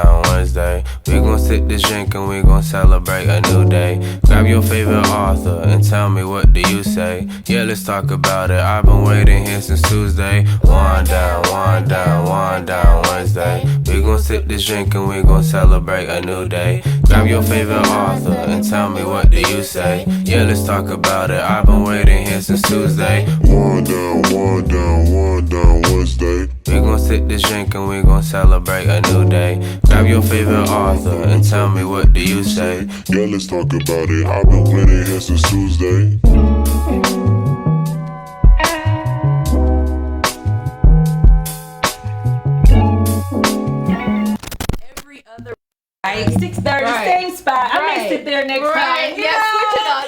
down Wednesday. We gon' sip this drink and we gon' celebrate a new day. Grab your favorite author and tell me what do you say. Yeah, let's talk about it. I've been waiting here since Tuesday. One down Wednesday. We gon' sip this drink and we gon' celebrate a new day. Grab your favorite author and tell me what do you say. Yeah, let's talk about it. I've been waiting here since Tuesday. One down Wednesday. We gon' sip this drink and we gon' celebrate a new day. Grab your favorite author and tell me what do you say. Yeah, let's talk about it. I've been waiting here since Tuesday. Right, 6:30, same spot. I may sit there next time. Yeah, switch it up.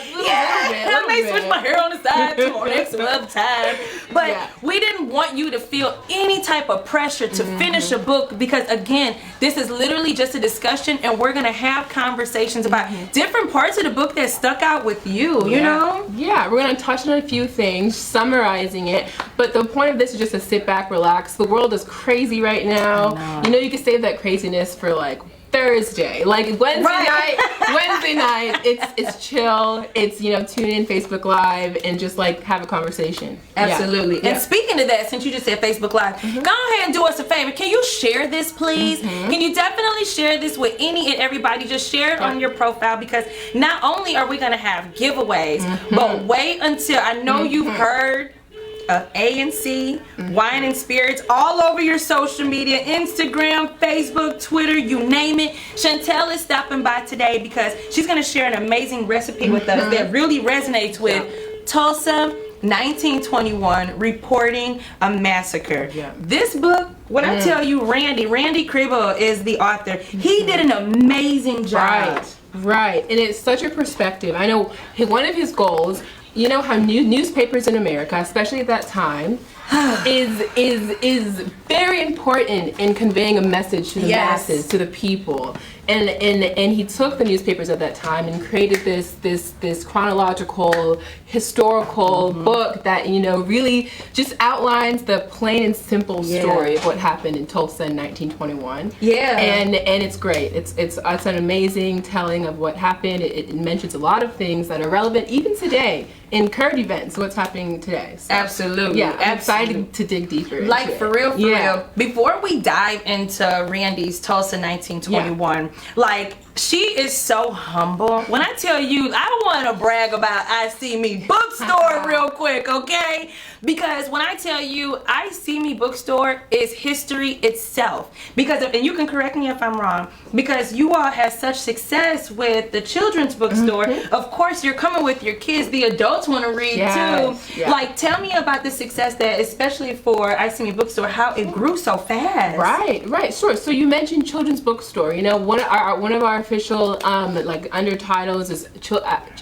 I may switch my hair on the side too, or next another time. But we didn't want you to feel any type of pressure to finish a book because, again, this is literally just a discussion, and we're gonna have conversations about different parts of the book that stuck out with you. You know? Yeah, we're gonna touch on a few things, summarizing it. But the point of this is just to sit back, relax. The world is crazy right now. You know, you can save that craziness for like Thursday, like Wednesday night, it's chill. It's, you know, tune in Facebook Live and just like have a conversation. Absolutely. And speaking of that, since you just said Facebook Live, go ahead and do us a favor. Can you share this, please? Can you definitely share this with any and everybody? Just share it on your profile, because not only are we gonna have giveaways, but wait until, I know you've heard of A&C, Wine and Spirits, all over your social media, Instagram, Facebook, Twitter, you name it. Chantelle is stopping by today because she's gonna share an amazing recipe with us that really resonates with Tulsa 1921, reporting a massacre. This book, when I tell you, Randy Cribble is the author. He did an amazing job. Right, and it's such a perspective. I know one of his goals, you know how newspapers in America, especially at that time, is very important in conveying a message to the masses, to the people. And he took the newspapers at that time and created this chronological, historical book that, you know, really just outlines the plain and simple story of what happened in Tulsa in 1921. And it's great. It's an amazing telling of what happened. It mentions a lot of things that are relevant even today in current events, what's happening today. So, absolutely. Yeah, I'm excited to dig deeper into like, it. for real. Before we dive into Randy's Tulsa 1921, like, she is so humble. When I tell you, I want to brag about I See Me Bookstore real quick, okay? Because when I tell you I See Me Bookstore is history itself. Because, and you can correct me if I'm wrong, because you all had such success with the children's bookstore. Of course, you're coming with your kids. The adults want to read too. Like, tell me about the success that, especially for I See Me Bookstore, how it grew so fast. Right, sure. So you mentioned children's bookstore. You know, one of our official like under titles is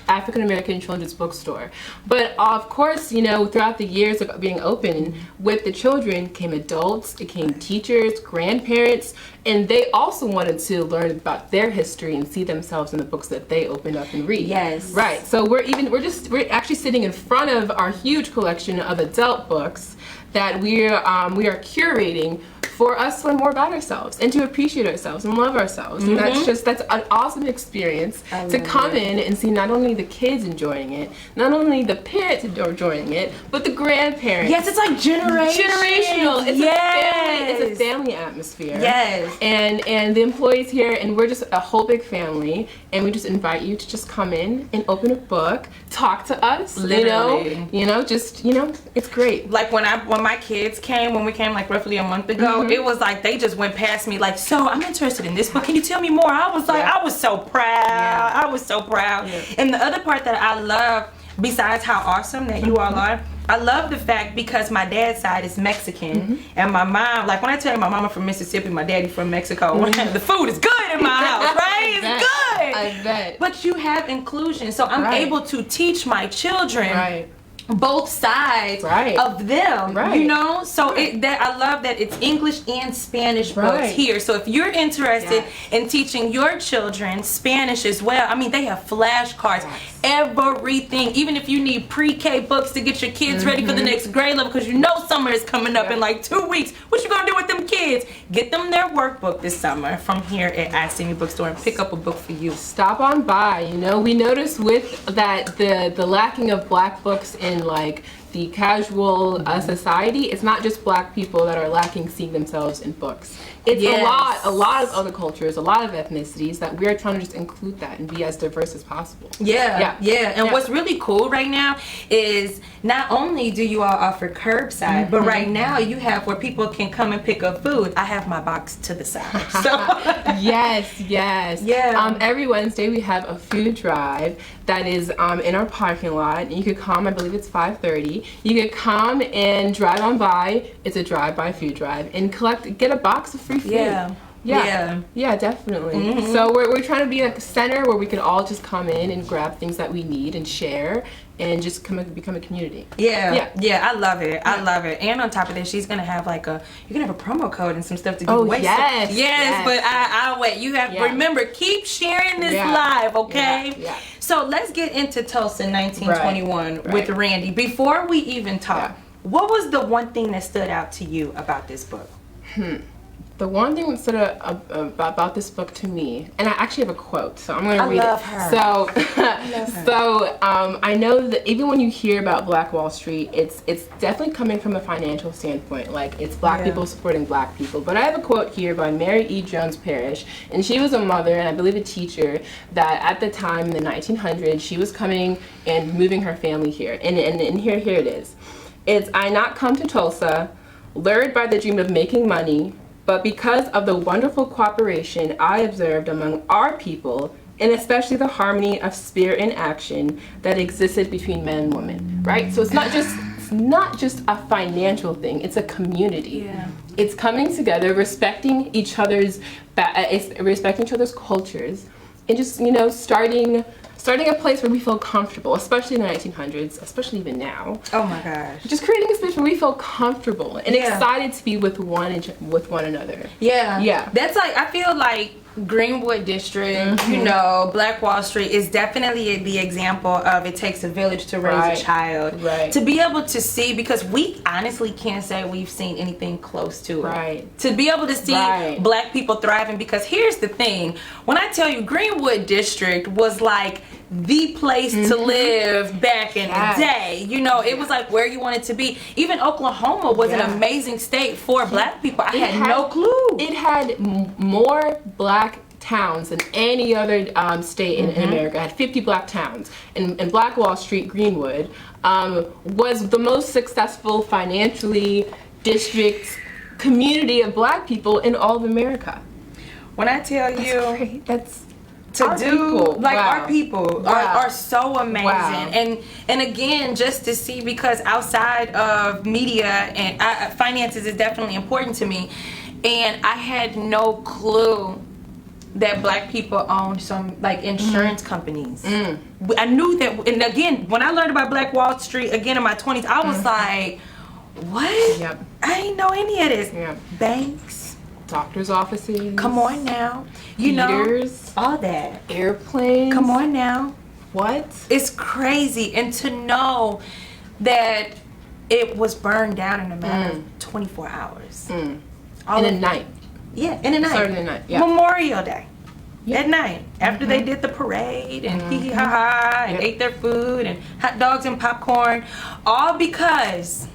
African American Children's Bookstore. But of course, you know, throughout the years of being open, with the children came adults, it came teachers, grandparents, and they also wanted to learn about their history and see themselves in the books that they opened up and read. Right. So we're actually sitting in front of our huge collection of adult books that we are curating for us to learn more about ourselves and to appreciate ourselves and love ourselves. And that's an awesome experience to come in and see not only the kids enjoying it, not only the parents enjoying it, but the grandparents. Yes, it's like generational. It's a family atmosphere. And the employees here, and we're just a whole big family, and we just invite you to just come in and open a book, talk to us. Literally. You know, it's great. Like when my kids came, when we came like roughly a month ago, it was like they just went past me like, so I'm interested in this book. Can you tell me more? I was like, I was so proud. I was so proud. And the other part that I love, besides how awesome that you all are, I love the fact because my dad's side is Mexican, and my mom, like when I tell you my mama from Mississippi, my daddy from Mexico, the food is good in my house, right? It's good. I bet. But you have inclusion, so I'm able to teach my children both sides Right. of them, Right. you know. So Right. I love that it's English and Spanish books Right. here. So if you're interested Yes. in teaching your children Spanish as well, I mean, they have flashcards, everything. Even if you need pre-K books to get your kids ready for the next grade level, because you know summer is coming up in like 2 weeks. What you gonna do with them kids? Get them their workbook this summer from here at I See Me Bookstore and pick up a book for you. Stop on by. You know, we noticed with that the lacking of black books in like the casual society. It's not just black people that are lacking seeing themselves in books. It's a lot of other cultures, a lot of ethnicities that we're trying to just include that and be as diverse as possible. Yeah. And what's really cool right now is not only do you all offer curbside, but right now you have where people can come and pick up food. I have my box to the side. So yes. Yeah. Every Wednesday we have a food drive that is in our parking lot. And you could come, I believe it's 5:30. You could come and drive on by. It's a drive-by food drive and get a box of free food. Yeah, definitely. So we're trying to be a center where we can all just come in and grab things that we need and share and just become a community. Yeah, I love it. I love it. And on top of that, she's gonna have like you're gonna have a promo code and some stuff to give away. Yes. But I'll wait. You have remember, keep sharing this live, okay? Yeah. So let's get into Tulsa 1921 with Randy. Before we even talk, what was the one thing that stood out to you about this book? The one thing that stood out about this book to me, and I actually have a quote, so I'm going to read it. Her. So, I know that even when you hear about Black Wall Street, it's definitely coming from a financial standpoint. Like, it's black people supporting black people. But I have a quote here by Mary E. Jones Parrish, and she was a mother and I believe a teacher that at the time in the 1900s, she was coming and moving her family here. And here it is. It's, I not come to Tulsa, lured by the dream of making money, but because of the wonderful cooperation I observed among our people, and especially the harmony of spirit and action that existed between men and women, right? So it's not just a financial thing, it's a community. Yeah. It's coming together, respecting each other's cultures, and just, you know, starting a place where we feel comfortable, especially in the 1900s, especially even now. Oh my gosh. Just creating a space where we feel comfortable and excited to be with one another. Yeah. That's like, I feel like Greenwood District, you know, Black Wall Street is definitely the example of it takes a village to raise a child. Right. To be able to see, because we honestly can't say we've seen anything close to it. Right. To be able to see black people thriving, because here's the thing, when I tell you Greenwood District was like the place to live back in the day. You know, it was like where you wanted to be. Even Oklahoma was an amazing state for black people. I had no clue. It had more black towns than any other state in America. It had 50 black towns. And Black Wall Street, Greenwood, was the most successful financially district community of black people in all of America. When I tell you, our people are so amazing. And again, just to see, because outside of media and finances is definitely important to me, and I had no clue that black people owned some like insurance companies. I knew that, and again, when I learned about Black Wall Street again in my 20s, I was like, what? I didn't know any of this. Banks, doctor's offices. Come on now. You theaters, know, all that. Airplanes. Come on now. What? It's crazy. And to know that it was burned down in a matter of 24 hours. In a night. Yeah, in a night. Saturday night. Yeah. Memorial Day. At night. After they did the parade and hee ha ha and ate their food and hot dogs and popcorn. All because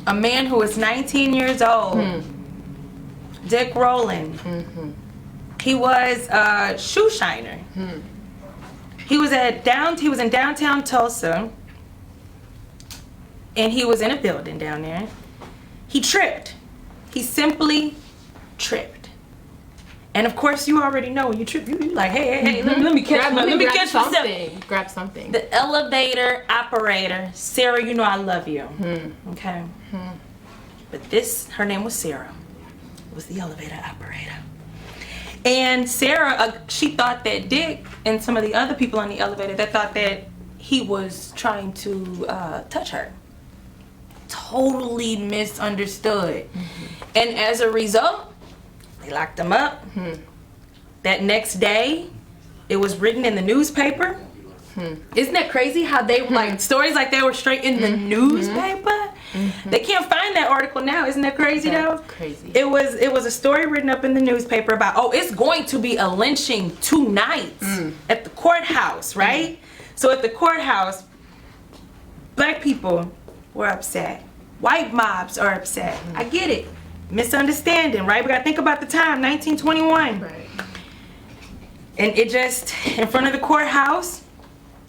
a man who was 19 years old, Dick Rowland, he was a shoe shiner. He was in downtown Tulsa, and he was in a building down there. He tripped. He simply tripped. And of course, you already know when you trip, you like, hey, let me catch myself. Grab something. The elevator operator, Sarah, you know I love you. Okay. But her name was Sarah, was the elevator operator. And Sarah, she thought that Dick and some of the other people on the elevator, they thought that he was trying to touch her. Totally misunderstood. And as a result, they locked him up. That next day, it was written in the newspaper. Isn't that crazy how they like stories like that were straight in the newspaper? They can't find that article now. Isn't that crazy though? Crazy. It was a story written up in the newspaper about it's going to be a lynching tonight at the courthouse, right? So at the courthouse, black people were upset. White mobs are upset. I get it. Misunderstanding, right? We gotta think about the time, 1921. Right. And it just in front of the courthouse.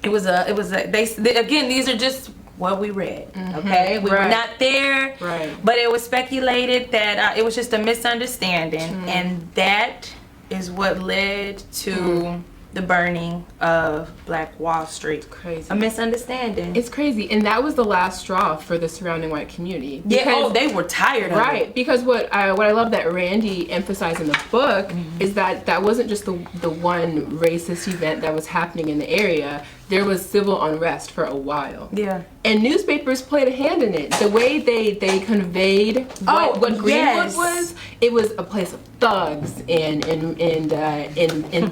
It was again, these are just what we read, okay? We were not there, but it was speculated that it was just a misunderstanding, and that is what led to the burning of Black Wall Street. It's crazy. A misunderstanding. It's crazy, and that was the last straw for the surrounding white community. Because, they were tired of it. Right, because what I love that Randy emphasized in the book is that wasn't just the one racist event that was happening in the area. There was civil unrest for a while. Yeah. And newspapers played a hand in it. The way they conveyed what Greenwood was, it was a place of thugs and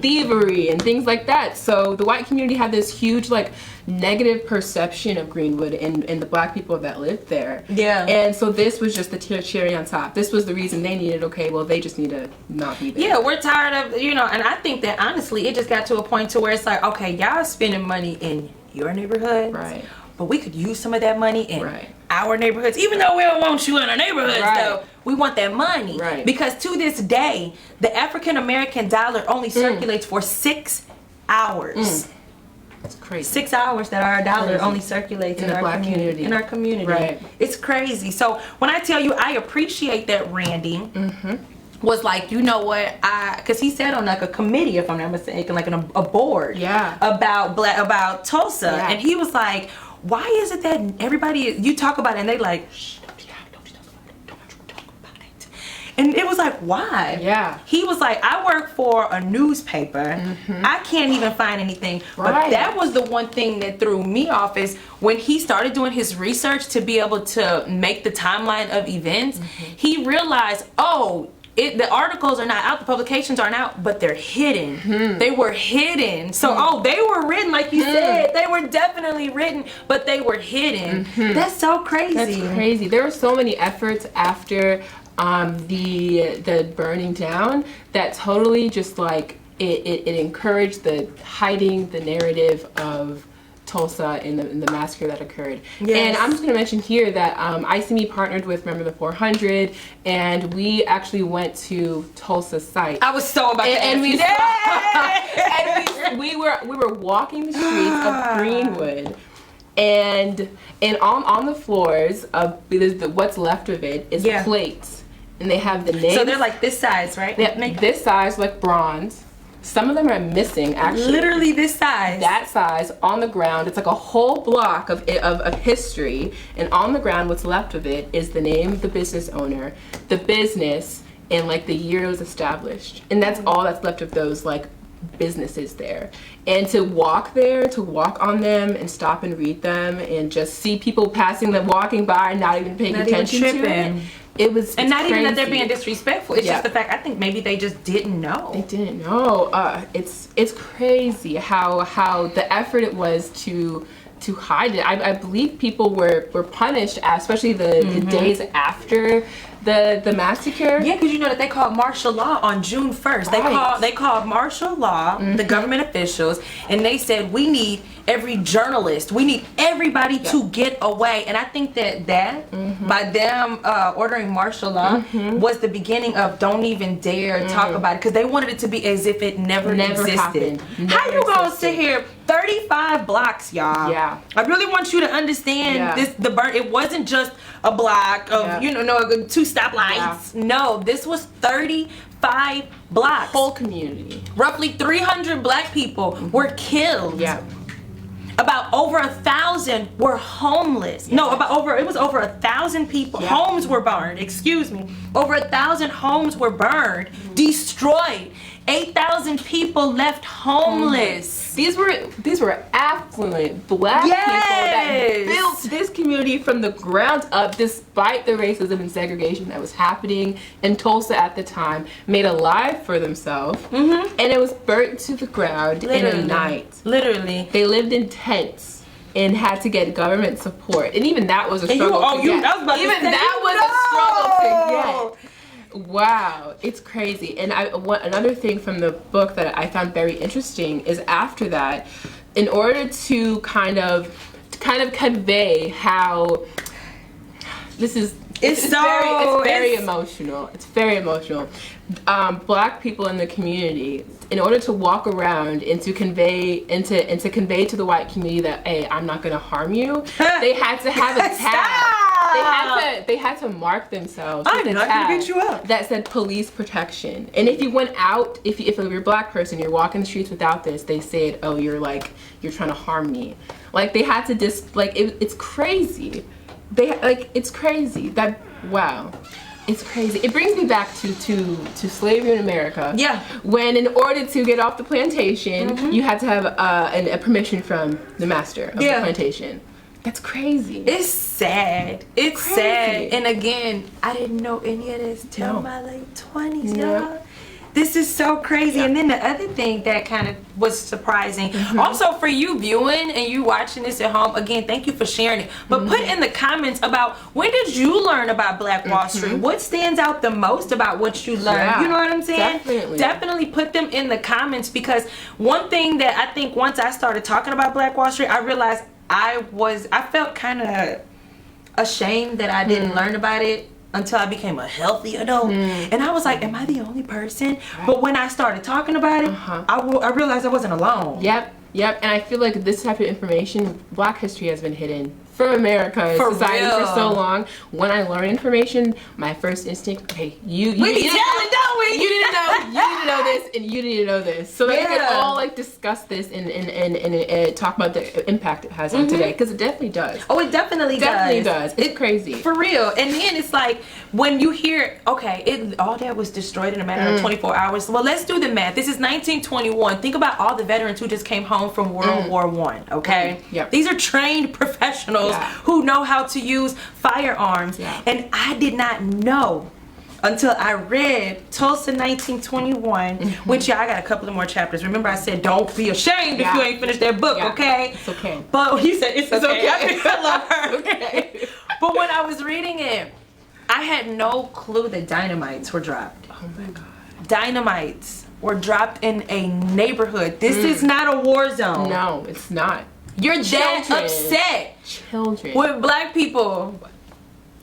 thievery and things like that. So the white community had this huge like negative perception of Greenwood and the black people that lived there. Yeah. And so this was just the cherry on top. This was the reason they needed, okay, well they just need to not be there. Yeah, we're tired of, and I think that honestly it just got to a point to where it's like, okay, y'all spending money in your neighborhood. Right. But we could use some of that money in our neighborhoods. Even though we don't want you in our neighborhoods though, we want that money. Right. Because to this day, the African American dollar only circulates for 6 hours. It's crazy. 6 hours that our dollar only circulates in our black community. In our community. Right. It's crazy. So when I tell you I appreciate that Randy was like, you know what, because he said on like a committee, if I'm not mistaken, like a board about Tulsa, and he was like, why is it that everybody, you talk about it and they like, shh, don't you talk about it. And it was like, why? Yeah. He was like, I work for a newspaper. I can't even find anything. But that was the one thing that threw me off is when he started doing his research to be able to make the timeline of events, he realized, the articles are not out, the publications aren't out, but they're hidden. They were hidden. So, they were written, like you said. They were definitely written, but they were hidden. That's so crazy. That's crazy. There were so many efforts after the burning down that totally just like, it encouraged the hiding the narrative of Tulsa in the massacre that occurred. And I'm just going to mention here that ICME partnered with Remember the 400, and we actually went to Tulsa's site. I was so about to and we were walking the streets of Greenwood, and on the floors of what's left of it is plates, and they have the names. So they're like this size, right? This size, like bronze. Some of them are missing, actually. Literally this size. That size on the ground. It's like a whole block of history. And on the ground, what's left of it is the name of the business owner, the business, and like the year it was established. And that's all that's left of those like businesses there. And to walk there, to walk on them and stop and read them and just see people passing them, walking by and not even paying attention to it. And not even that they're being disrespectful. It's just the fact, I think maybe they just didn't know. They didn't know. It's crazy how the effort it was to hide it. I believe people were punished, especially the days after the massacre. Yeah, because you know that they called martial law on June 1st. They called martial law, the government officials, and they said we need every journalist, we need everybody to get away. And I think that by them ordering martial law was the beginning of don't even dare talk about it, because they wanted it to be as if it never existed. How you gonna sit here 35 blocks, y'all? Yeah. I really want you to understand the burn. It wasn't just a block of 2 stoplights. No, this was 35 blocks. Whole community. Roughly 300 black people were killed. Yeah. About over 1,000 were homeless. No, it was over 1,000 people. Yeah. Homes were burned. Excuse me. Over 1,000 homes were burned, destroyed. 8,000 people left homeless. These were affluent black people that built this community from the ground up, despite the racism and segregation that was happening in Tulsa at the time. Made a life for themselves, and it was burnt to the ground in a night. Literally, they lived in tents and had to get government support, and even that was a struggle. To get. Wow, it's crazy. And another thing from the book that I found very interesting is after that, in order to kind of convey how this is. It's very emotional. It's very emotional. Black people in the community, in order to walk around and to convey to the white community that, hey, I'm not going to harm you, they had to have a tag. They had to mark themselves. I'm not going to beat you up. That said police protection. And if you went out, if you're a black person, you're walking the streets without this, they said, oh, you're trying to harm me. Like they had to it's crazy. It's crazy that wow, it's crazy. It brings me back to slavery in America. Yeah. When in order to get off the plantation, you had to have a permission from the master of the plantation. That's crazy. It's sad. It's sad. And again, I didn't know any of this till my late 20s, y'all. This is so crazy. And then the other thing that kind of was surprising, also for you viewing and you watching this at home, again, thank you for sharing it. But put in the comments about when did you learn about Black Wall Street? What stands out the most about what you learned? Yeah, you know what I'm saying? Definitely put them in the comments, because one thing that I think once I started talking about Black Wall Street, I realized I felt kind of ashamed that I didn't learn about it until I became a healthy adult. And I was like, am I the only person? Right. But when I started talking about it, I realized I wasn't alone. Yep. And I feel like this type of information, Black history has been hidden from America and society for so long. When I learn information, my first instinct, okay, you need to know this, and you need to know this, so that we can all discuss this and talk about the impact it has on today, because it definitely does. Oh, it definitely does. It's crazy for real. And then it's like when you hear, okay, all that was destroyed in a matter of 24 hours. Well, let's do the math. This is 1921. Think about all the veterans who just came home from World War I. Okay, these are trained professionals who know how to use firearms. And I did not know until I read Tulsa 1921, which I got a couple of more chapters. Remember I said don't be ashamed if you ain't finished that book, okay? It's okay. But he said it's okay. I love her. Okay. But when I was reading it, I had no clue that dynamites were dropped. Oh my God. Dynamites were dropped in a neighborhood. This is not a war zone. No, it's not. You're that upset with Black people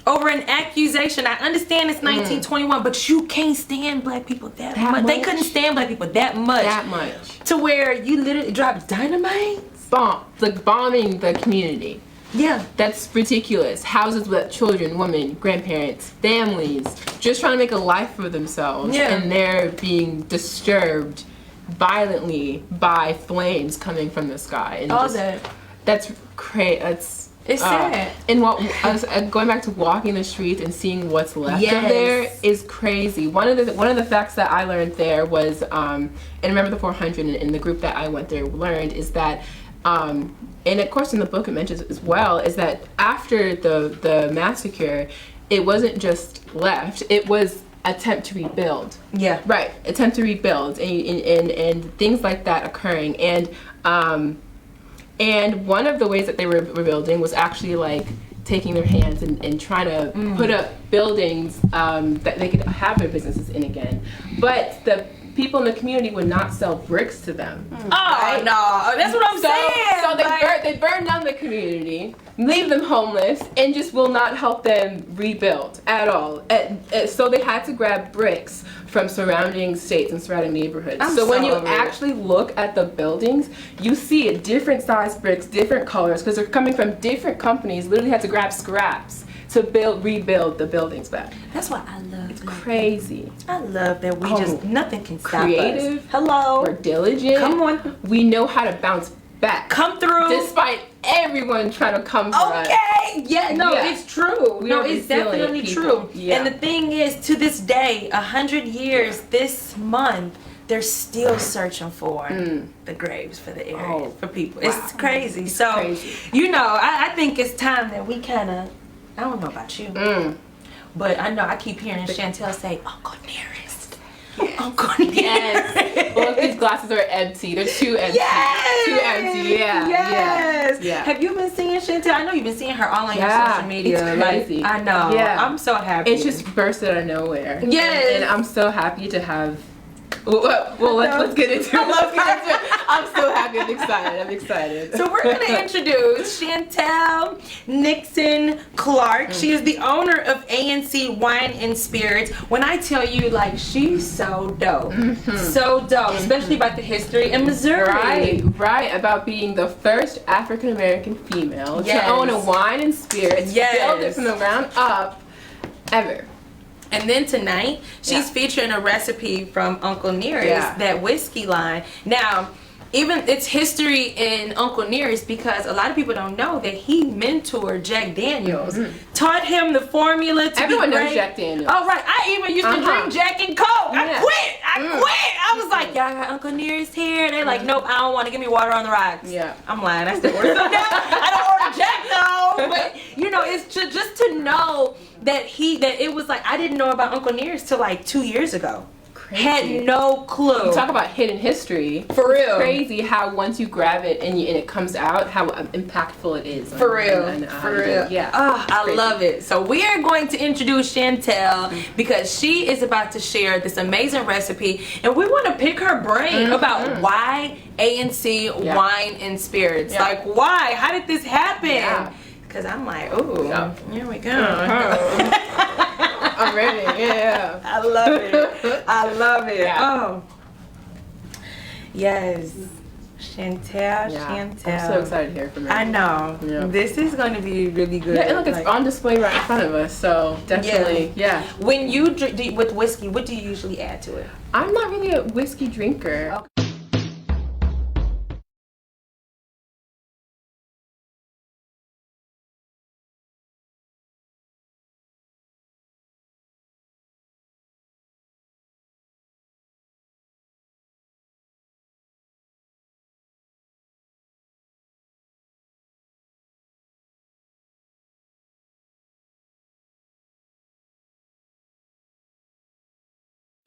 over an accusation. I understand it's 1921, but you can't stand Black people that much. They couldn't stand Black people that much. To where you literally dropped dynamite? Bombing the community. Yeah. That's ridiculous. Houses with children, women, grandparents, families, just trying to make a life for themselves. Yeah. And they're being disturbed violently by flames coming from the sky. And that's crazy. It's sad. And going back to walking the streets and seeing what's left of there is crazy. One of the facts that I learned there was, and remember the 400 in the group that I went there learned, is that, and of course in the book it mentions as well, is that after the massacre, it wasn't just left, it was attempt to rebuild. Yeah. Right. Attempt to rebuild and things like that occurring. And one of the ways that they were rebuilding was actually taking their hands and trying to put up buildings that they could have their businesses in again. But the people in the community would not sell bricks to them. Right? No, that's what I'm saying. So they burn down the community, leave them homeless, and just will not help them rebuild at all. So they had to grab bricks from surrounding states and surrounding neighborhoods. So when you actually look at the buildings, you see it, different size bricks, different colors, because they're coming from different companies. Literally had to grab scraps to rebuild the buildings back. That's what I love. It's crazy. I love that we nothing can stop creative, us. Hello. We're diligent. Come on. We know how to bounce back. Come through. Despite everyone trying to come for us. Okay. Yeah, no, it's true. It's definitely true. Yeah. And the thing is, to this day, 100 years this month, they're still searching for the graves for the area for people. It's crazy. So, crazy. you know, I think it's time that we kind of, I don't know about you, but I know I keep hearing Chantelle say, Uncle Nearest. Uncle Nearest. Yes. Well, these glasses are empty. They're too empty. Yes. Too empty. Yeah. Yes. Yeah. Have you been seeing Chantelle? I know you've been seeing her all on your social media. It's crazy. Like, I know. Yeah. I'm so happy. It's just bursted out of nowhere. Yes. And I'm so happy to have. Well, let's get into it. I'm so happy. I'm excited. So we're going to introduce Chantelle Nickson-Clark. She is the owner of ANC Wine and Spirits. When I tell you, like, she's so dope. So dope. Especially about the history in Missouri. Right. About being the first African American female Yes. to own a wine and spirits, build it from the ground up, ever. And then tonight, she's featuring a recipe from Uncle Nearest, that whiskey line. Now, even it's history in Uncle Nearest because a lot of people don't know that he mentored Jack Daniels, taught him the formula to Everyone be great. knows Jack Daniels. Oh, right. I even used to drink Jack and Coke. I quit. I was like, y'all got Uncle Nearest here? They're like, nope, I don't want to. Give me water on the rocks. Yeah. I'm lying. I still order some now. I don't order Jack though. But, you know, it's just to know that it was like, I didn't know about Uncle Nearest till like 2 years ago. Crazy. Had no clue. You talk about hidden history. For real. It's crazy how once you grab it and it comes out, how impactful it is. For real. For real. Yeah. Oh, I love it. So we are going to introduce Chantelle because she is about to share this amazing recipe, and we want to pick her brain about why ANC Wine and Spirits. Like, why? How did this happen? Yeah. Because I'm like, ooh, here we go. I'm ready. Yeah. I love it. I love it. Yeah. Oh. Yes. Chantelle. I'm so excited to hear from her. I know. Yeah. This is going to be really good. Yeah, and look, it's on display right in front of us, so definitely, yeah. When you drink with whiskey, what do you usually add to it? I'm not really a whiskey drinker. Okay.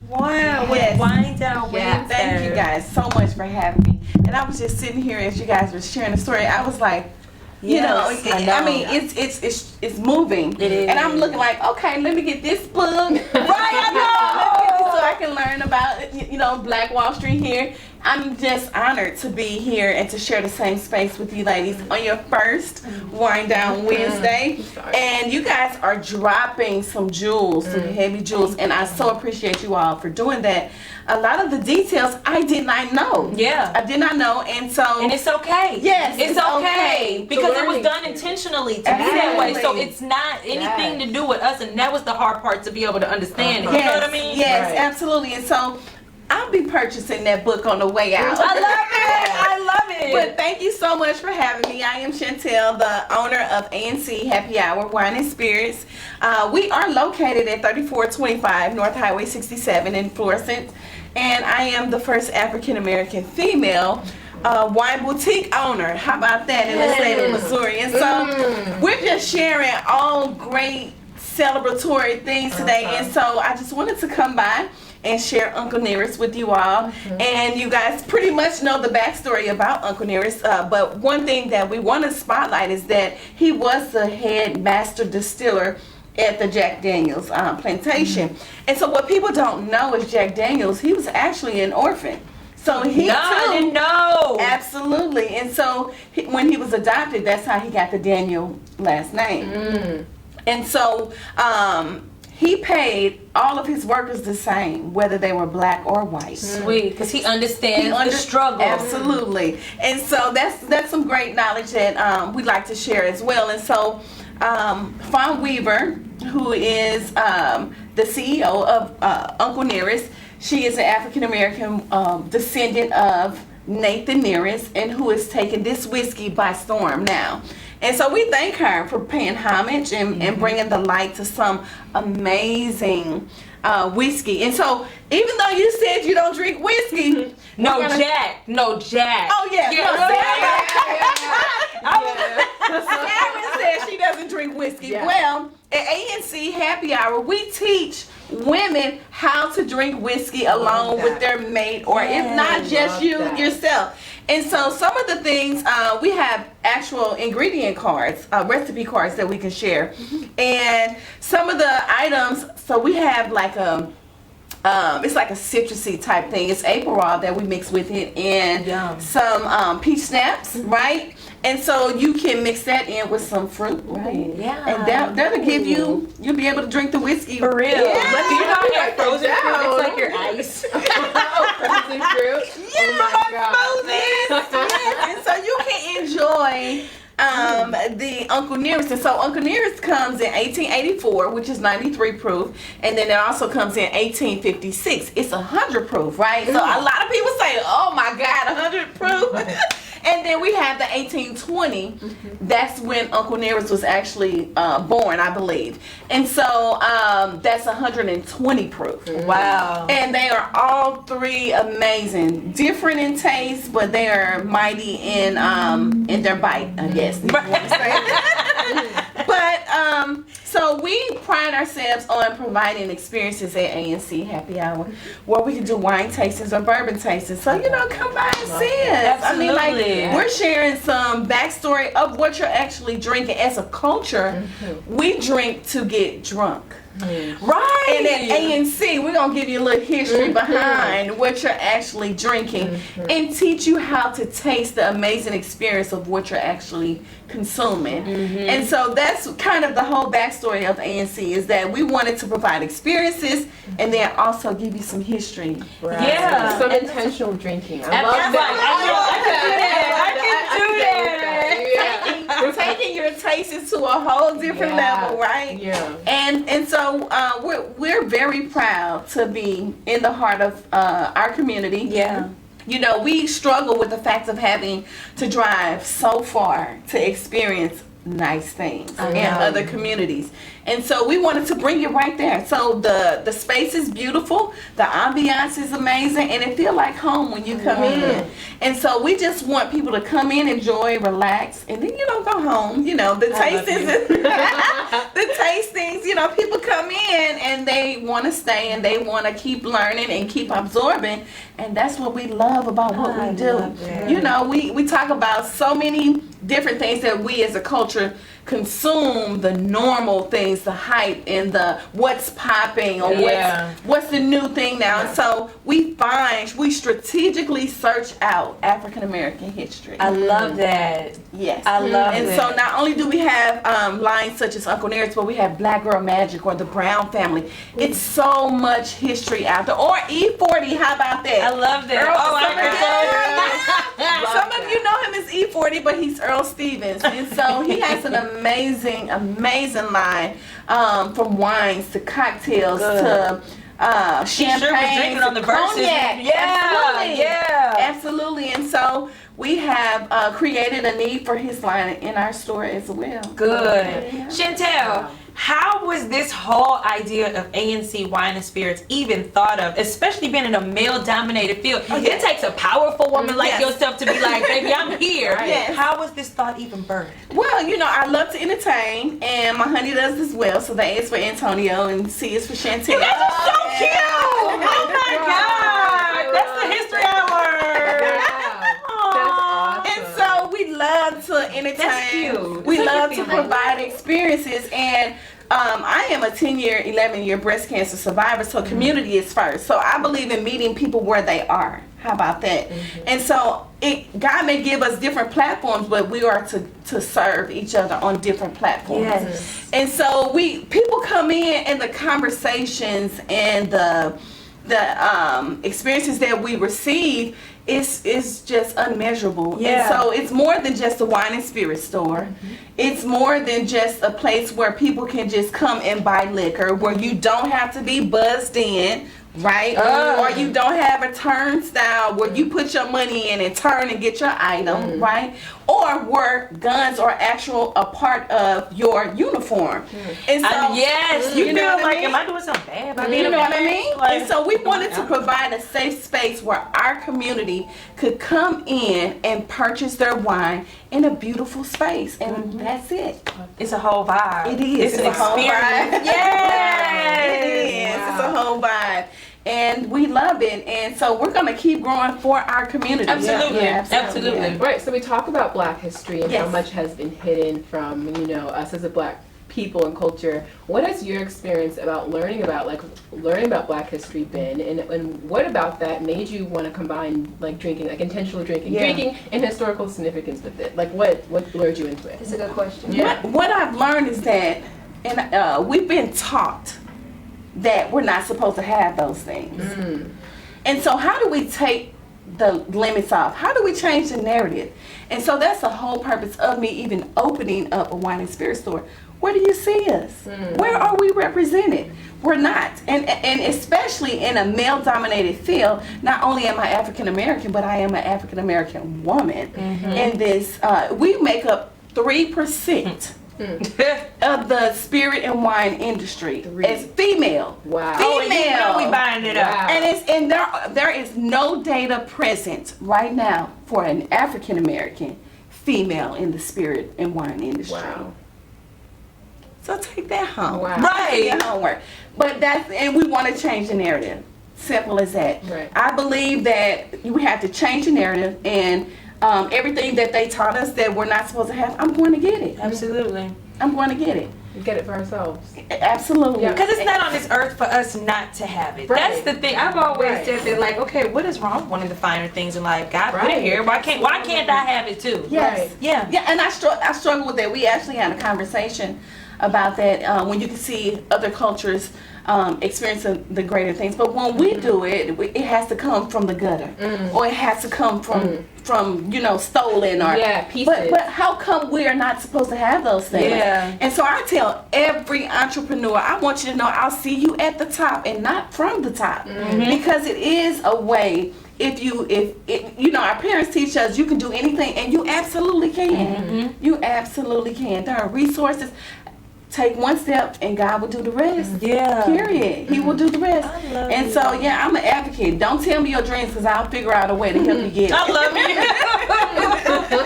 Wow, Yes. Wind Down Wednesday. Thank you guys so much for having me. And I was just sitting here as you guys were sharing the story. I was like, you know, I mean, it's moving. It is. And I'm looking like, okay, let me get this book. Right, I know. Let me get this so I can learn about, you know, Black Wall Street here. I'm just honored to be here and to share the same space with you ladies on your first Wind Down Wednesday. And you guys are dropping some jewels, some heavy jewels, and I so appreciate you all for doing that. A lot of the details I did not know. Yeah. I did not know, and so... And it's okay. Yes, it's okay. Because it was learning done intentionally to be that way. So Absolutely. it's not anything to do with us, and that was the hard part to be able to understand. You Yes, know what I mean? Yes, Right. absolutely. And so I'll be purchasing that book on the way out. I love it. I love it. But thank you so much for having me. I am Chantelle, the owner of ANC Happy Hour Wine and Spirits. We are located at 3425 North Highway 67 in Florissant. And I am the first African American female wine boutique owner. How about that in the state of Missouri? And so we're just sharing all great celebratory things today. And so I just wanted to come by and share Uncle Nearest with you all. And you guys pretty much know the backstory about Uncle Nearest, but one thing that we want to spotlight is that he was the head master distiller at the Jack Daniels plantation. And so what people don't know is Jack Daniels, he was actually an orphan. So he I too, didn't know. absolutely. And so when he was adopted, that's how he got the Daniel last name. And so he paid all of his workers the same, whether they were black or white. Sweet, because he understands the struggle. Absolutely. And so that's some great knowledge that we'd like to share as well. And so Fawn Weaver, who is the CEO of Uncle Nearest, she is an African American descendant of Nathan Nearest, and who has taken this whiskey by storm now. And so we thank her for paying homage and bringing the light to some amazing whiskey. And so even though you said you don't drink whiskey, No Jack. Oh yeah, Karen says she doesn't drink whiskey. Yeah. Well, at ANC Happy Hour, we teach women how to drink whiskey along with their mate, or if not, just you yourself. And so some of the things, we have actual ingredient cards, recipe cards that we can share. And some of the items, so we have like it's like a citrusy type thing. It's April that we mix with it, and some peach snaps, right? And so you can mix that in with some fruit, right? Yeah. And that'll give you'll be able to drink the whiskey. For real. Yeah. But you know your frozen down. fruit, it's like your ice. Frozen fruit. Yeah, Oh my God. yes. And so you can enjoy the Uncle Nearest. And so Uncle Nearest comes in 1884, which is 93 proof, and then it also comes in 1856. It's 100 proof, right? So a lot of people say, "Oh my God, 100 proof." And then we have the 1820. That's when Uncle Nearest was actually born, I believe. And so that's 120 proof. Wow. And they are all three amazing, different in taste, but they are mighty in their bite, I guess. If you want to say. But so we pride ourselves on providing experiences at ANC Happy Hour where we can do wine tastings or bourbon tastings. So come by and see us. Absolutely. I mean, like, we're sharing some backstory of what you're actually drinking. As a culture, we drink to get drunk. Right. And at ANC, we're going to give you a little history behind what you're actually drinking and teach you how to taste the amazing experience of what you're actually consuming. And so that's kind of the whole backstory of ANC, is that we wanted to provide experiences and then also give you some history. Right. Yeah. Some intentional drinking. I love That's that. I can do that. Taking your tastes to a whole different level, right? Yeah. And so we're very proud to be in the heart of our community. Yeah. We struggle with the fact of having to drive so far to experience nice things in other communities. And so we wanted to bring it right there. So the space is beautiful, the ambiance is amazing, and it feels like home when you come in. And so we just want people to come in, enjoy, relax, and then go home. The tastings, the tastings. People come in and they want to stay and they want to keep learning and keep absorbing, and that's what we love about what we do. We talk about so many different things that we as a culture consume, the normal things, the hype, and the what's popping, or what's the new thing now. And so we strategically search out African American history. I love that. Yes. I love it. And so not only do we have lines such as Uncle Nearest, but we have Black Girl Magic or the Brown family. It's so much history out there. Or E40, how about that? I love that. Some of you know him as E40, but he's Earl Stevens. And so he has an amazing line from wines to cocktails to champagne. Sure was drinking on the verses. Cognac. Yeah. Absolutely. And so we have created a need for his line in our store as well. Good. Yeah. Chantelle, how was this whole idea of ANC Wine and Spirits even thought of, especially being in a male-dominated field? It takes a powerful woman like yourself to be like, baby, I'm here. Yes. How was this thought even birthed? Well, I love to entertain, and my honey does as well. So the A is for Antonio, and C is for Chantelle. You guys are so cute! Oh my God! That's the history hour! And so we love to entertain. That's cute. We Such a love to feeling. provide experiences. And I am a 10-year, 11-year breast cancer survivor, so community is first. So I believe in meeting people where they are. How about that? And so God may give us different platforms, but we are to serve each other on different platforms. Yes. And so people come in, and the conversations and the experiences that we receive is just unmeasurable. Yeah. And so it's more than just a wine and spirit store. It's more than just a place where people can just come and buy liquor, where you don't have to be buzzed in right? Or you don't have a turnstile where you put your money in and turn and get your item, right? Or where guns are a part of your uniform. And so, yes, you know what I mean? am I doing something bad? By You being know what I bad? mean? Like, And so we wanted to provide a safe space where our community could come in and purchase their wine in a beautiful space. And that's it. it's a whole vibe. It is. It's an a whole experience. vibe. Yes. It is. It's a whole vibe. And we love it. And so we're going to keep growing for our community. Absolutely. Yeah, Absolutely. yeah. Right, so we talk about Black history and how Yes. much has been hidden from, us as a Black people and culture. What has your experience about learning about Black history been, and what about that made you want to combine drinking, intentional drinking, drinking and historical significance with it? Like what lured you into it? It's a good question. What I've learned is that, and we've been taught that we're not supposed to have those things. And so how do we take the limits off? How do we change the narrative? And so that's the whole purpose of me even opening up a wine and spirit store. Where do you see us? Where are we represented? We're not. And especially in a male-dominated field, not only am I African American, but I am an African American woman. And this, we make up 3% of the spirit and wine industry as female. Wow. Oh, and Female. you know we buying it up. Wow. And there is no data present right now for an African American female in the spirit and wine industry. Wow. So take that home. Wow. Right. Take your homework. But and we want to change the narrative. Simple as that. Right. I believe that we have to change the narrative, and everything that they taught us that we're not supposed to have, I'm going to get it. Absolutely. I'm going to get it. Get it for ourselves. Absolutely. Yeah. Because it's not on this earth for us not to have it. Right. That's the thing. I've always Right. said that, like, okay, what is wrong with one of the finer things in life? God put Right. it here. Why can't I have it too? Yes. Right. Yeah. Yeah, and I struggle with that. We actually had a conversation about that when you can see other cultures experiencing the greater things. But when we do it, it has to come from the gutter, or it has to come from stolen or pieces. But how come we are not supposed to have those things? Yeah. And so I tell every entrepreneur, I want you to know I'll see you at the top and not from the top, because it is a way. If our parents teach us you can do anything, and you absolutely can. You absolutely can. There are resources. Take one step and God will do the rest. Yeah. Period. He will do the rest. I love And so, yeah, I'm an advocate. Don't tell me your dreams, because I'll figure out a way to help you get it. I love you.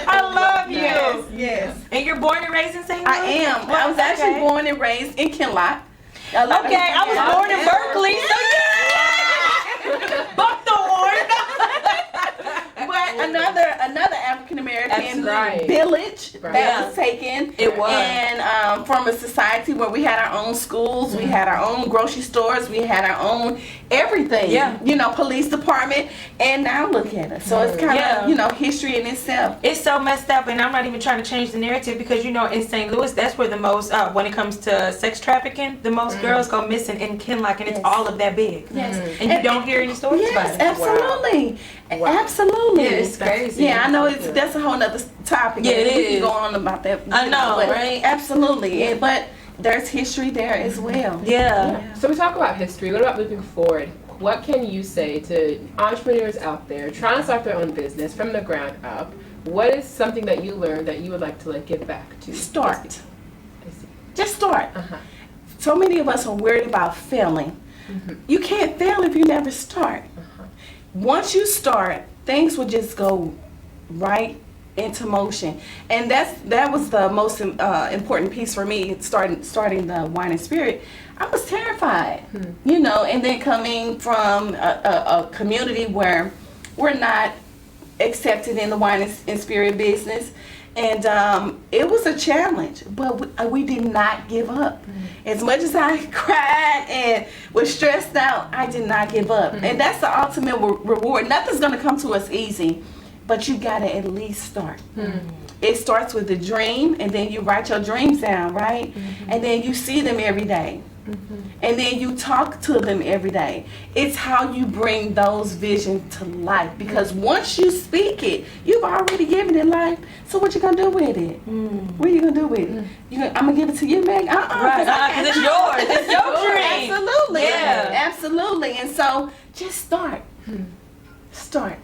I love you. Yes. And you're born and raised in St. Louis? I am. I was actually Okay. born and raised in Kinloch. Okay, I was born in Berkeley. So yeah. Buckthorn. But another African American Right. village Right. that was taken. It was. And from a society where we had our own schools, we had our own grocery stores, we had our own everything. Yeah. Police department, and now look at us. So it's kind of history in itself. It's so messed up, and I'm not even trying to change the narrative, because in St. Louis, that's where the most, when it comes to sex trafficking, the most girls go missing in Kinloch, and it's all of that big. Yes. And you don't hear any stories about Yes, it. absolutely. Absolutely. Yeah, it's crazy. Yeah, I know that's a whole nother topic. Yeah, it we is. can go on about that. I know, but right? Absolutely. Yeah, but there's history there as well. Yeah. So we talk about history. What about moving forward? What can you say to entrepreneurs out there trying to start their own business from the ground up? What is something that you learned that you would like to give back to? Start. I see. Just start. Uh-huh. So many of us are worried about failing. You can't fail if you never start. Once you start, things will just go right into motion. And that was the most important piece for me, starting the Wine and Spirit. I was terrified, and then coming from a community where we're not accepted in the wine and spirit business. And it was a challenge, but we did not give up. As much as I cried and was stressed out, I did not give up. And that's the ultimate reward. Nothing's going to come to us easy, but you got to at least start. It starts with the dream, and then you write your dreams down, right? And then you see them every day. And then you talk to them every day. It's how you bring those visions to life. Because once you speak it, you've already given it life. So what you gonna do with it? What are you gonna do with it? I'm gonna give it to you, Meg? Right, because it's yours. It's your dream. Absolutely. Yeah. Absolutely. And so just start. Start.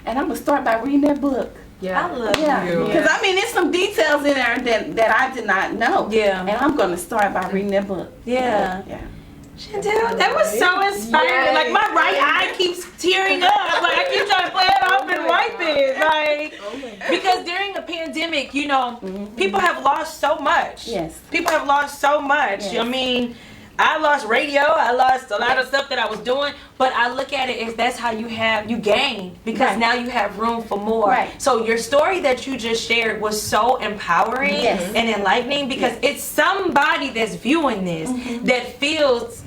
And I'm gonna start by reading that book. Yeah. I love Yeah, you. because I mean, there's some details in there that I did not know. Yeah. And I'm gonna start by reading that book. Yeah. Yeah. Chantelle, that was so inspiring. Yay. Like, my right eye keeps tearing up. Like, I keep trying to play it off and wipe it. Like, because during a pandemic, you know, people have lost so much. Yes. People have lost so much. Yes. I mean, I lost radio. I lost a lot of stuff that I was doing. But I look at it as that's how you gain. Because Right. now you have room for more. Right. So your story that you just shared was so empowering Yes. and enlightening because it's somebody that's viewing this that feels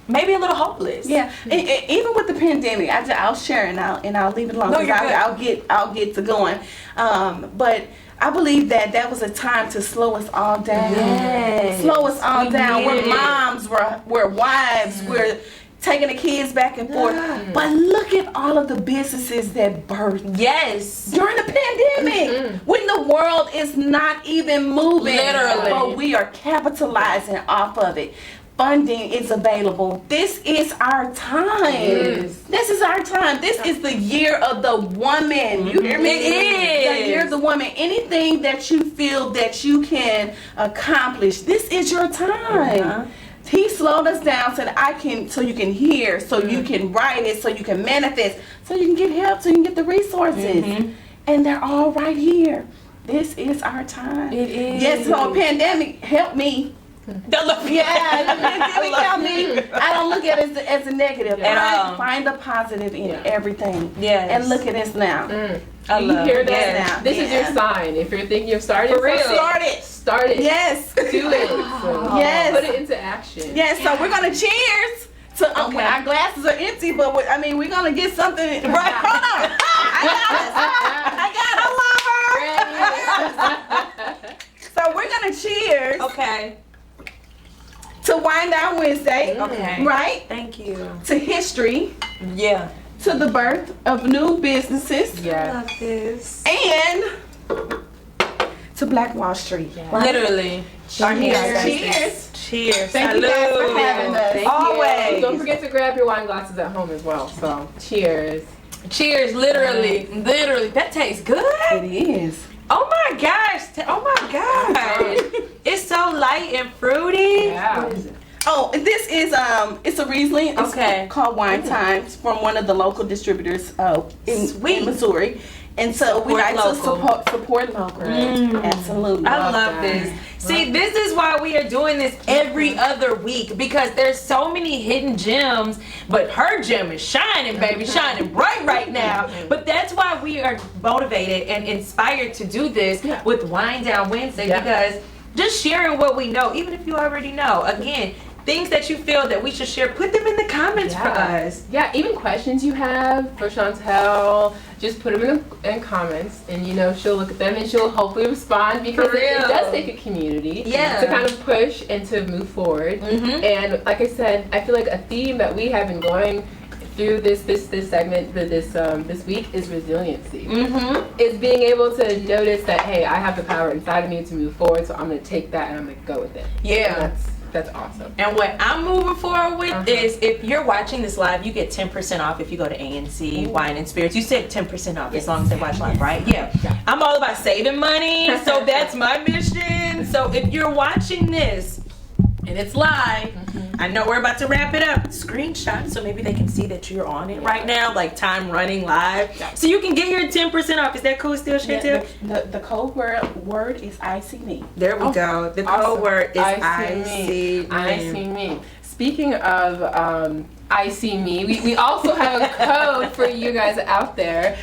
maybe a little hopeless. Yeah, even with the pandemic, I'll share and I'll leave it alone No, because you're good. I'll get to going. But I believe that was a time to slow us all down. Yes. Slow us all We down. Where needed it. moms, where wives, were taking the kids back and forth. But look at all of the businesses that birthed Yes. during the pandemic, when the world is not even moving. Literally. But we are capitalizing off of it. Funding is available. This is our time. Yes. This is our time. This is the year of the woman. You hear me? It is. The year of the woman. Anything that you feel that you can accomplish, this is your time. He slowed us down so you can hear, so you can write it, so you can manifest, so you can get help, so you can get the resources. And they're all right here. This is our time. It is. Yes, so a pandemic helped me. Don't look. Yeah, the pandemic helped me. I don't look at it as a negative. At all. Find the positive in everything. Yes. And look at us now. I You love hear it. that? Yes. Now? This is Yeah. your sign. If you're thinking of starting For real. something, Start it. start it. Yes. Do it. So Yes. Put it into action. Yes, so we're going to cheers. To, Okay. our glasses are empty, but we're going to get something. Right, hold on. I got us. So we're going to cheers Okay. to Wind Down Wednesday. Okay. Right? Thank you. To history. Yeah. To the birth of new businesses. I Yeah. love this. And to Black Wall Street. Right? Literally. Cheers. Cheers. Cheers. Thank you guys for having us. Thank you. Always. Don't forget to grab your wine glasses at home as well. So, cheers. Cheers. Literally. Literally. That tastes good. It is. Oh my gosh. Oh my gosh. It's so light and fruity. Yeah. Oh, this is it's a Riesling. It's Okay. called Wine Times from one of the local distributors in Sweet. Missouri. And so we Support like local. to support local. Absolutely. I Love love that. this. See, this is why we are doing this every other week because there's so many hidden gems, but her gem is shining, baby, shining bright right now. But that's why we are motivated and inspired to do this with Wind Down Wednesday because just sharing what we know, even if you already know, again, things that you feel that we should share, put them in the comments for us. Yeah, even questions you have for Chantelle, just put them in comments, and she'll look at them and she'll hopefully respond because For it real. does take a community Yeah. to kind of push and to move forward. And like I said, I feel like a theme that we have been going through this segment this week is resiliency. It's being able to notice that, hey, I have the power inside of me to move forward, so I'm going to take that and I'm going to go with it. Yeah. And that's awesome. And what I'm moving forward with is if you're watching this live, you get 10% off if you go to ANC Wine and Spirits. You said 10% off as long as they watch live, right? Yeah. I'm all about saving money, so that's my mission. So if you're watching this and it's live, I know we're about to wrap it up. Screenshot so maybe they can see that you're on it right now, like time running live. So you can get your 10% off. Is that cool still, Chantelle? The code word is ICD. There we go. The code word is I see me. Speaking of I see me, we also have a code for you guys out there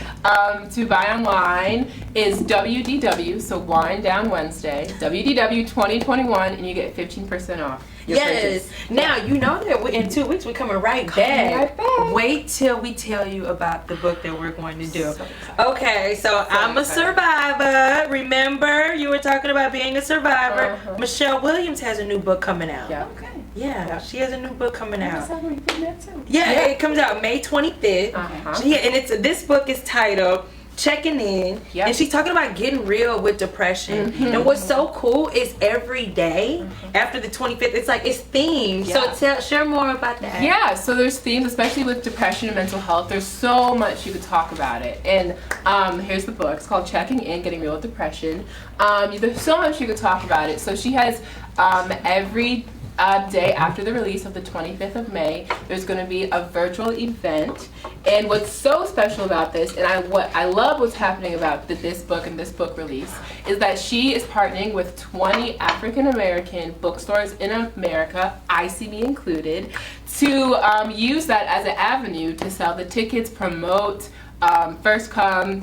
to buy online is WDW, so Wine Down Wednesday, WDW 2021, and you get 15% off. Yes. Now, you know that in 2 weeks we're coming right back. Wait till we tell you about the book that we're going to do. Okay, so I'm a survivor. Remember, you were talking about being a survivor. Michelle Williams has a new book coming out. Yeah. Okay. Yeah, she has a new book coming out. Reading that too. Yeah, it comes out May 25th. Yeah, and this book is titled Checking In. Yep. And she's talking about getting real with depression. And what's so cool is every day after the 25th, it's like it's themed. Yeah. So share more about that. Yeah, so there's themes, especially with depression and mental health. There's so much you could talk about it. And here's the book. It's called Checking In, Getting Real with Depression. There's so much you could talk about it. So she has every day after the release of the 25th of May, there's going to be a virtual event. And what's so special about this, and what I love what's happening about this book and this book release, is that she is partnering with 20 African American bookstores in America, ICB included, to use that as an avenue to sell the tickets, promote, first come,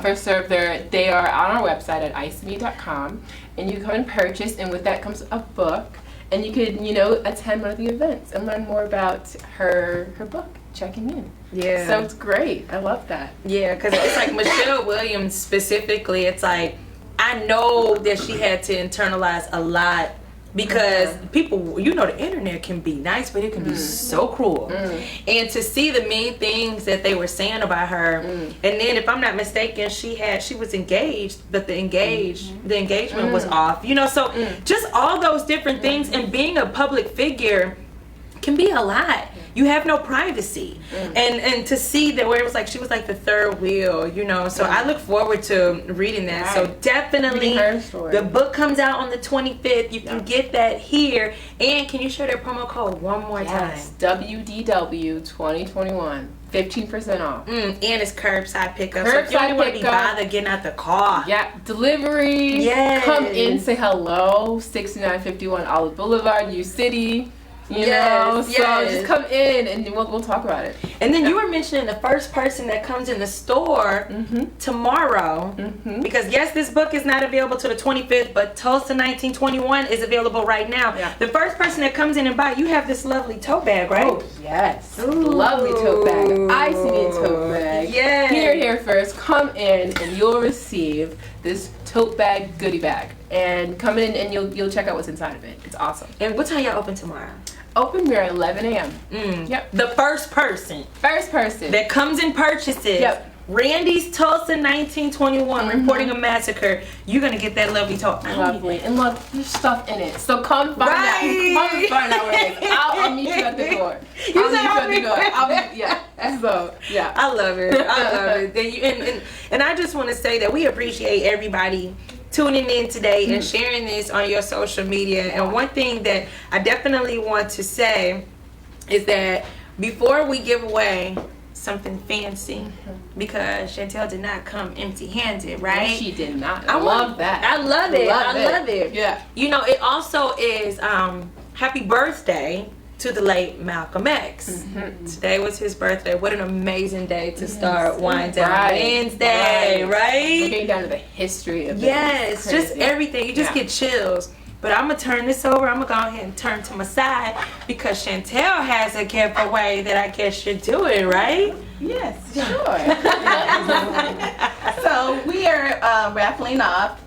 first serve. They are on our website at icb.com, and you come and purchase, and with that comes a book. And you could, attend one of the events and learn more about her book, Checking In. Yeah. So it's great. I love that. Yeah, because it's like Michelle Williams specifically, it's like, I know that she had to internalize a lot because people, the internet can be nice, but it can be so cruel. And to see the mean things that they were saying about her, and then if I'm not mistaken, she was engaged, but the engagement was off. So just all those different things, and being a public figure can be a lot. You have no privacy. And to see that where it was like she was like the third wheel, so I look forward to reading that. Right. So definitely the book comes out on the 25th. You can get that here. And can you share their promo code one more time? WDW 2021. 15% off. And it's curbside pickup. So if you Curbside don't want to be pickup. bothered getting out the car. Yeah, delivery. Yes. Come in, say hello. 6951 Olive Boulevard, U City. So just come in and we'll talk about it. And then you were mentioning the first person that comes in the store tomorrow, because yes, this book is not available till the 25th, but Tulsa 1921 is available right now. Yeah. The first person that comes in and buy, you have this lovely tote bag, right? Oh, yes. Lovely tote bag. ICB tote bag. Yes. Here first. Come in and you'll receive this tote bag goodie bag. And come in and you'll check out what's inside of it. It's awesome. And what time y'all open tomorrow? Open, we're at 11 a.m. Yep. The first person that comes and purchases Randy's Tulsa 1921 reporting a massacre, you're gonna get that lovely tote. Lovely. And look, there's stuff in it. So come find out. Come find out where it is. I'll meet you at the door. I love it. And I just want to say that we appreciate everybody tuning in today and sharing this on your social media. And one thing that I definitely want to say is that before we give away something fancy, because Chantelle did not come empty-handed, right? No, she did not. I love that. I love it. I love it. Yeah. It also is happy birthday to the late Malcolm X. Today was his birthday. What an amazing day to start Wind Down Wednesday, right? We're getting down to the history of it. Yes, just everything. You just get chills. But I'm going to turn this over. I'm going to go ahead and turn to my side because Chantelle has a giveaway that I guess you're doing, right? Yes, sure. So we are raffling off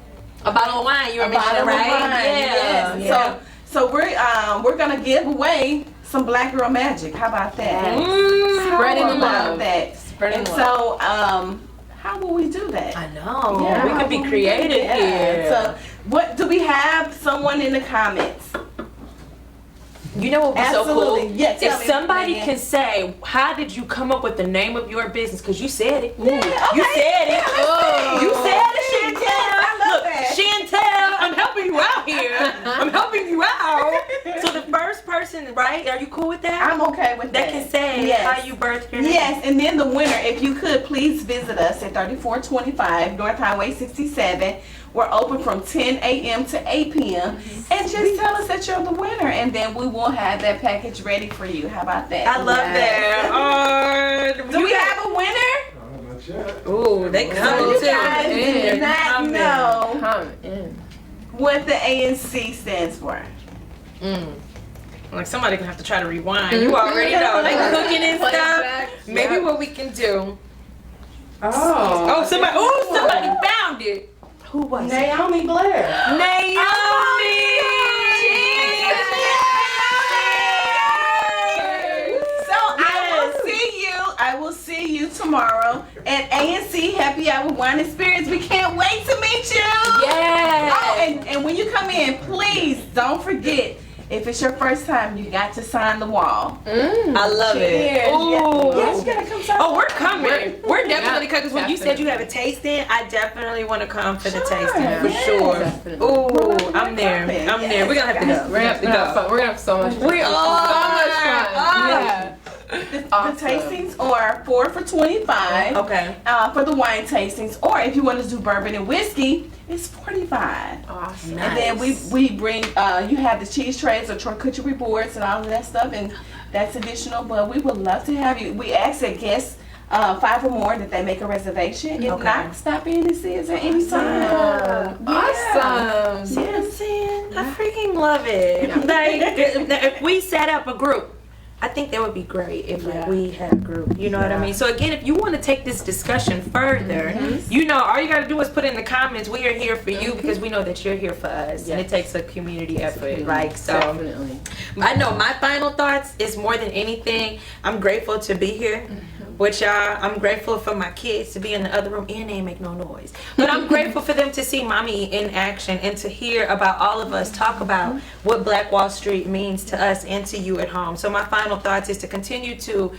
a bottle of wine. You were mentioning, right? Yeah. So we're gonna give away some Black Girl Magic. How about that? Spreading the love. And so how will we do that? I know. Yeah, we could be creative here. So what do we have? Someone in the comments. You know what would be so cool? Yeah, if somebody can say, how did you come up with the name of your business? Because you said it. You said it. You said it, Chantelle. I love that. Chantelle, I'm helping you out here. I'm helping you out. So the first person, right? Are you cool with that? I'm okay with that. That can say how you birthed your name. Yes, and then the winner, if you could please visit us at 3425 North Highway 67. We're open from 10 a.m. to 8 p.m. And just tell us that you're the winner, and then we will have that package ready for you. How about that? I love that. Do we have a winner? Not yet. Ooh, they coming You too. guys do not know Come in. what the ANC stands for. Like somebody gonna have to try to rewind. You already know. They cooking and stuff. Maybe what we can do. Somebody found it. Who was it? Naomi Blair. Naomi! tomorrow at ANC Happy Hour Wine and Spirits. We can't wait to meet you. Yes. Oh, and when you come in, please don't forget, if it's your first time, you got to sign the wall. I love it. Cheers. Ooh. Yes, you gotta come sign. Oh, we're coming. We're definitely Yeah, because when you said you have a tasting, I definitely want to come for the Sure, tasting for yes. sure. Definitely. Ooh, I'm there. Perfect. I'm there. We're gonna have to go. We're gonna have to go. We're gonna have so much fun. We so are. much fun. Yeah. Awesome. The tastings are 4 for $25. Okay. For the wine tastings, or if you want to do bourbon and whiskey, it's $45. Awesome. And then we bring you have the cheese trays or charcuterie boards and all of that stuff, and that's additional. But we would love to have you. We ask that guests 5 or more that they make a reservation. If Okay. not, stop in and see us at any time. Awesome. See what I'm saying? I freaking love it. Like, if we set up a group, I think that would be great if like, we had a group. You know what I mean? So again, if you want to take this discussion further, you know, all you got to do is put in the comments, we are here for you because we know that you're here for us. And it takes a community effort. Like, so Definitely. I know my final thoughts is more than anything, I'm grateful to be here. With y'all, I'm grateful for my kids to be in the other room and they make no noise. But I'm grateful for them to see mommy in action and to hear about all of us talk about what Black Wall Street means to us and to you at home. So my final thoughts is to continue to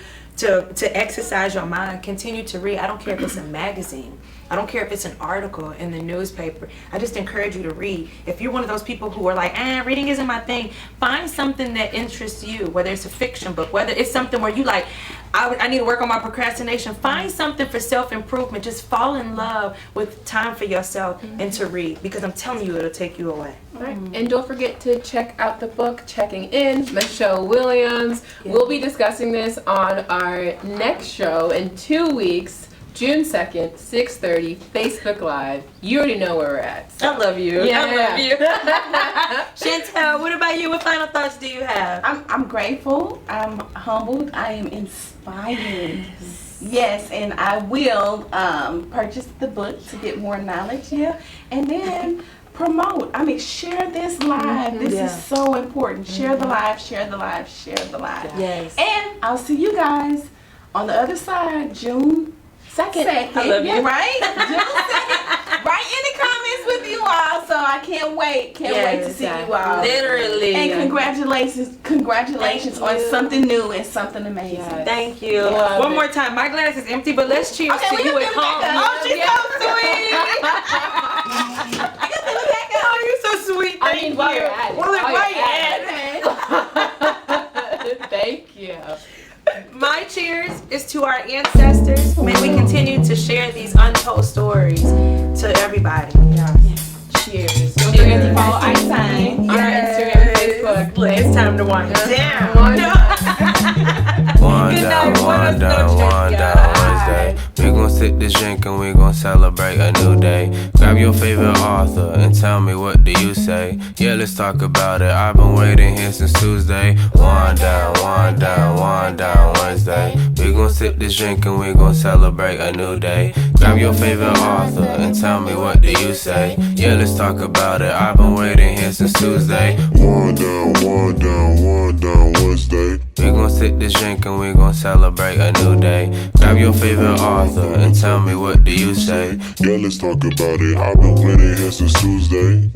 exercise your mind, continue to read. I don't care if it's a magazine. I don't care if it's an article in the newspaper. I just encourage you to read. If you're one of those people who are like, reading isn't my thing, find something that interests you, whether it's a fiction book, whether it's something where you like, I need to work on my procrastination. Find something for self-improvement. Just fall in love with time for yourself and to read, because I'm telling you, it'll take you away. Right. And don't forget to check out the book, Checking In, Michelle Williams. We'll be discussing this on our next show in 2 weeks. June 2nd, 6:30, Facebook Live. You already know where we're at. So. I love you. Yeah. I love you. Chantel, what about you? What final thoughts do you have? I'm grateful. I'm humbled. I am inspired. Yes, and I will purchase the book to get more knowledge here, and then promote. I mean, share this live. This is so important. Share the live. Share the live. Share the live. Yes. And I'll see you guys on the other side, June 2nd. I love you. Right? June 2nd. Right in the comments with you all. So I can't wait. Can't wait to see you all. Literally. And congratulations on something new and something amazing. Yes. Thank you. One more time. My glass is empty, but let's cheers Okay, to you at home. Oh, she's so sweet. Oh, you're so sweet. Thank you. while you're at it. While you're at it. Thank you. My cheers is to our ancestors. May we continue to share these untold stories to everybody. Cheers. Don't forget to follow Einstein on our Instagram and Facebook. Look, it's time to wind down. One down, Wednesday. We gon' sip this drink and we gon' celebrate a new day. Grab your favorite author and tell me what do you say. Yeah, let's talk about it. I've been waiting here since Tuesday. One down, Wednesday. We gon' sip this drink and we gon' celebrate a new day. Grab your favorite author and tell me what do you say. Yeah, let's talk about it. I've been waiting here since Tuesday. One down, Wednesday. We gon' sip this drink and we gon' celebrate a new day. Grab your favorite author and tell me what do you say. Yeah, let's talk about it. I've been waiting here since Tuesday.